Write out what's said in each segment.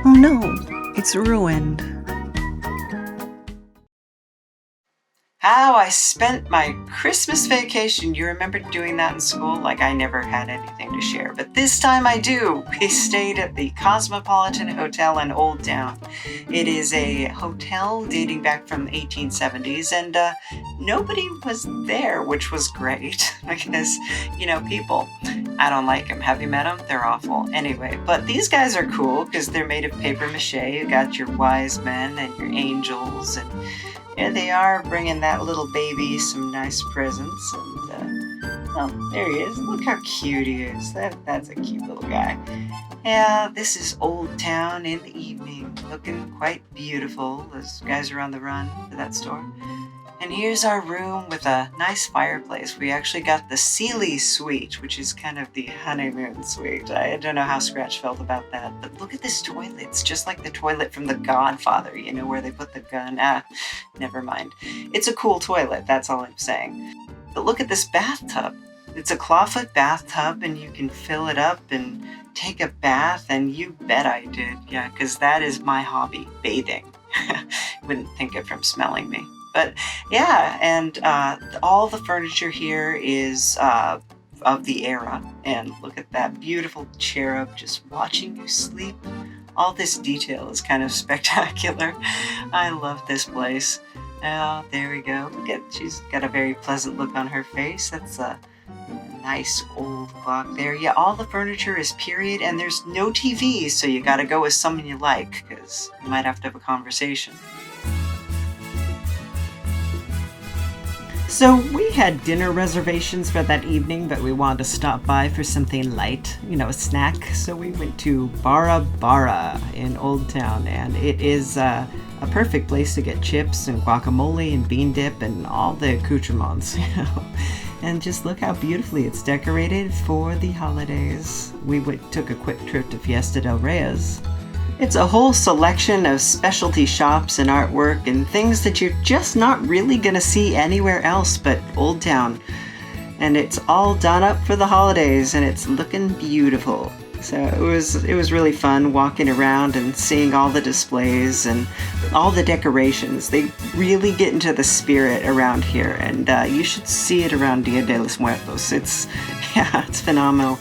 Oh no, it's ruined. How I spent my Christmas vacation. You remember doing that in school? Like I never had anything to share, but this time I do. We stayed at the Cosmopolitan Hotel in Old Town. It is a hotel dating back from the 1870s, and nobody was there, which was great because, people, I don't like them. Have you met them? They're awful. Anyway, but these guys are cool because they're made of paper mache. You got your wise men and your angels, and here they are bringing that little baby some nice presents. And, oh, there he is. Look how cute he is. That's a cute little guy. Yeah, this is Old Town in the evening, looking quite beautiful. Those guys are on the run to that store. And here's our room with a nice fireplace. We actually got the Sealy suite, which is kind of the honeymoon suite. I don't know how Scratch felt about that, but look at this toilet. It's just like the toilet from The Godfather, where they put the gun. Never mind. It's a cool toilet, that's all I'm saying. But look at this bathtub. It's a clawfoot bathtub, and you can fill it up and take a bath, and you bet I did. Yeah, because that is my hobby, bathing. Wouldn't think it from smelling me. But yeah, and all the furniture here is of the era. And look at that beautiful cherub just watching you sleep. All this detail is kind of spectacular. I love this place. Oh, there we go. She's got a very pleasant look on her face. That's a nice old clock there. Yeah, all the furniture is period, and there's no TV, so you gotta go with someone you like, because you might have to have a conversation. So we had dinner reservations for that evening, but we wanted to stop by for something light, a snack. So we went to Bara Bara in Old Town, and it is a perfect place to get chips and guacamole and bean dip and all the accoutrements, And just look how beautifully it's decorated for the holidays. We took a quick trip to Fiesta del Reyes. It's a whole selection of specialty shops and artwork and things that you're just not really going to see anywhere else but Old Town. And it's all done up for the holidays, and it's looking beautiful. So it was really fun walking around and seeing all the displays and all the decorations. They really get into the spirit around here, and you should see it around Dia de los Muertos. It's phenomenal.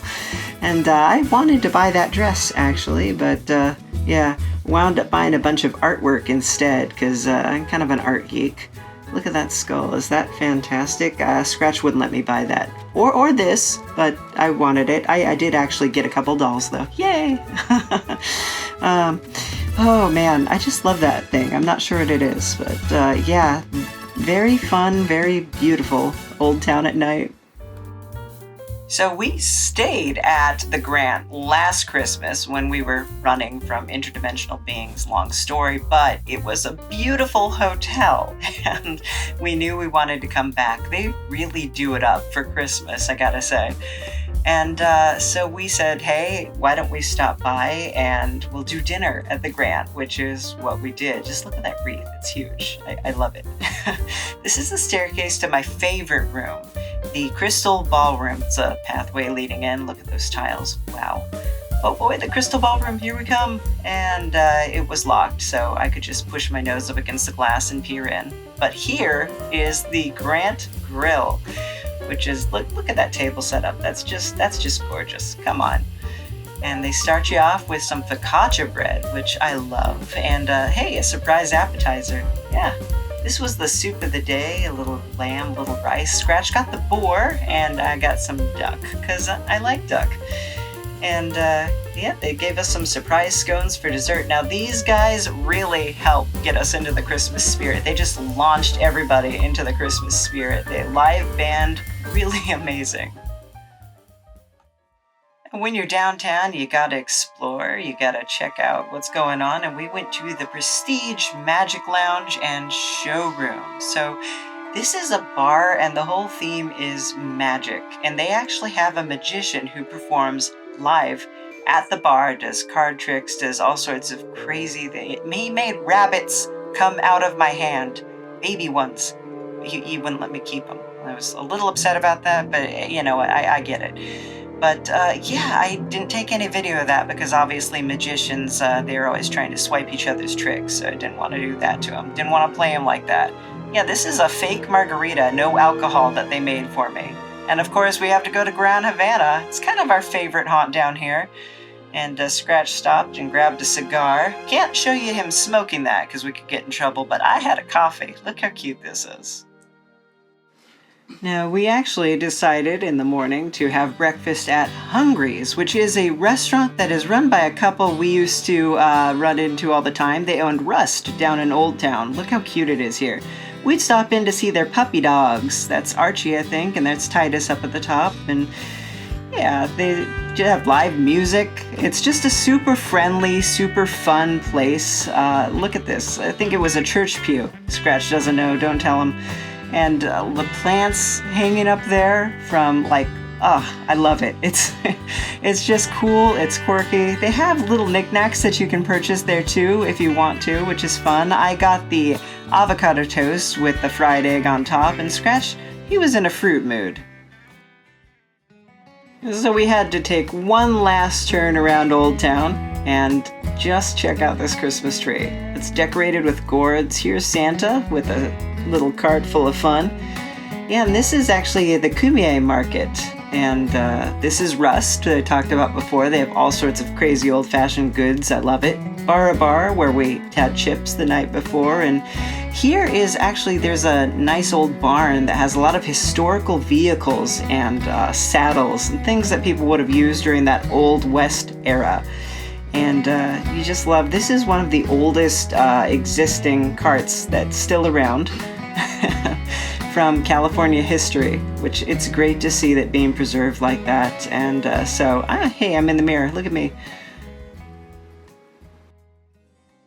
And I wanted to buy that dress, actually, but wound up buying a bunch of artwork instead, because I'm kind of an art geek. Look at that skull. Is that fantastic? Scratch wouldn't let me buy that. Or this, but I wanted it. I did actually get a couple dolls, though. Yay! Oh, man. I just love that thing. I'm not sure what it is, but very fun, very beautiful. Old Town at night. So we stayed at the Grant last Christmas when we were running from interdimensional beings, long story, but it was a beautiful hotel and we knew we wanted to come back. They really do it up for Christmas, I gotta say. And so we said, hey, why don't we stop by and we'll do dinner at the Grant, which is what we did. Just look at that wreath. It's huge. I love it. This is the staircase to my favorite room, the Crystal Ballroom. It's a pathway leading in. Look at those tiles. Wow. Oh boy, the Crystal Ballroom, here we come. And it was locked, so I could just push my nose up against the glass and peer in. But here is the Grant Grill, which is, look at that table setup. That's just gorgeous. Come on. And they start you off with some focaccia bread, which I love. And hey, a surprise appetizer. Yeah, this was the soup of the day, a little lamb, a little rice. Scratch got the boar, and I got some duck, because I like duck. And they gave us some surprise scones for dessert. Now these guys really helped get us into the Christmas spirit. They just launched everybody into the Christmas spirit. They live band, really amazing. And when you're downtown, you gotta explore, you gotta check out what's going on. And we went to the Prestige Magic Lounge and Showroom. So this is a bar, and the whole theme is magic. And they actually have a magician who performs live at the bar, does card tricks, does all sorts of crazy things. He made rabbits come out of my hand, baby ones. He wouldn't let me keep them. I was a little upset about that, but I get it. But yeah, I didn't take any video of that because obviously magicians, they're always trying to swipe each other's tricks, so I didn't want to do that to them. Didn't want to play them like that. Yeah, this is a fake margarita, no alcohol, that they made for me. And of course, we have to go to Grand Havana. It's kind of our favorite haunt down here. And Scratch stopped and grabbed a cigar. Can't show you him smoking that because we could get in trouble, but I had a coffee. Look how cute this is. Now, we actually decided in the morning to have breakfast at Hungry's, which is a restaurant that is run by a couple we used to run into all the time. They owned Rust down in Old Town. Look how cute it is here. We'd stop in to see their puppy dogs. That's Archie, I think, and that's Titus up at the top. And yeah, they have live music. It's just a super friendly, super fun place. Look at this. I think it was a church pew. Scratch doesn't know, don't tell him. And the plants hanging up there from I love it. It's just cool, it's quirky. They have little knickknacks that you can purchase there too if you want to, which is fun. I got the avocado toast with the fried egg on top, and Scratch, he was in a fruit mood. So we had to take one last turn around Old Town and just check out this Christmas tree. It's decorated with gourds. Here's Santa with a little cart full of fun. Yeah, and this is actually the Cumier market. And this is Rust, that I talked about before. They have all sorts of crazy old-fashioned goods. I love it. Bar, where we had chips the night before. And here is actually, there's a nice old barn that has a lot of historical vehicles and saddles and things that people would have used during that Old West era. And you just love, this is one of the oldest existing carts that's still around from California history, which it's great to see that being preserved like that. And hey, I'm in the mirror, look at me.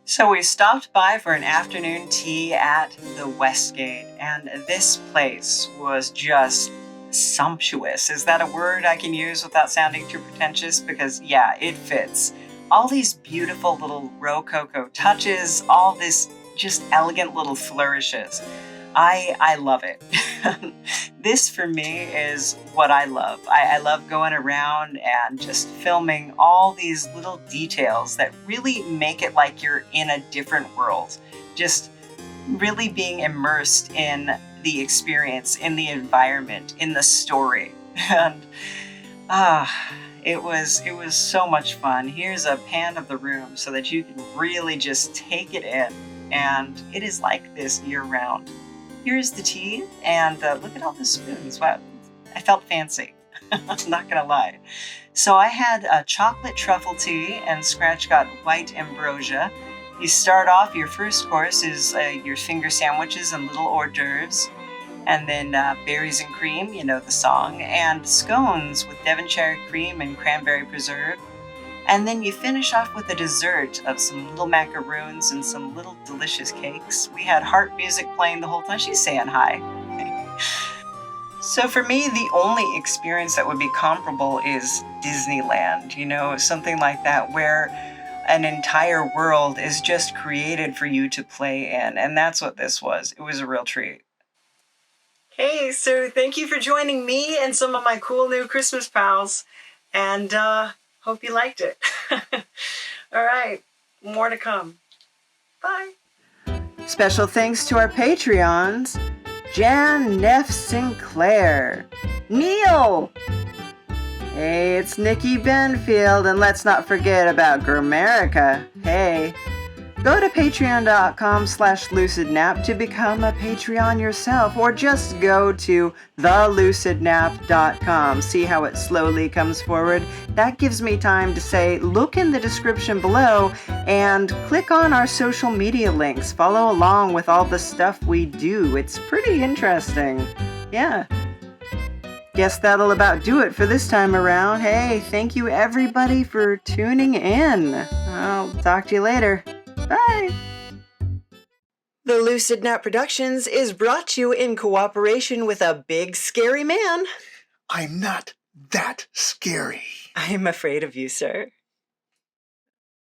So we stopped by for an afternoon tea at the Westgate, and this place was just sumptuous. Is that a word I can use without sounding too pretentious? Because yeah, it fits. All these beautiful little Rococo touches, all this just elegant little flourishes. I love it. This for me is what I love. I love going around and just filming all these little details that really make it like you're in a different world. Just really being immersed in the experience, in the environment, in the story. And it was so much fun. Here's a pan of the room so that you can really just take it in. And it is like this year-round. Here's the tea, and look at all the spoons. Wow, I felt fancy. I'm not gonna lie. So I had a chocolate truffle tea, and Scratch got white ambrosia. You start off, your first course is your finger sandwiches and little hors d'oeuvres. And then berries and cream, you know the song, and scones with Devonshire cream and cranberry preserve. And then you finish off with a dessert of some little macaroons and some little delicious cakes. We had harp music playing the whole time. She's saying hi. So for me, the only experience that would be comparable is Disneyland, you know, something like that where an entire world is just created for you to play in. And that's what this was. It was a real treat. Hey, so thank you for joining me and some of my cool new Christmas pals. And hope you liked it. All right, more to come. Bye. Special thanks to our Patreons, Jan Neff Sinclair, Neil. Hey, it's Nikki Benfield, and let's not forget about Grammarica. Hey. Go to patreon.com/lucidnap to become a Patreon yourself, or just go to thelucidnap.com. See how it slowly comes forward? That gives me time to say, look in the description below and click on our social media links. Follow along with all the stuff we do. It's pretty interesting. Yeah. Guess that'll about do it for this time around. Hey, thank you everybody for tuning in. I'll talk to you later. Bye! The Lucid Nap Productions is brought to you in cooperation with a big scary man. I'm not that scary. I am afraid of you, sir.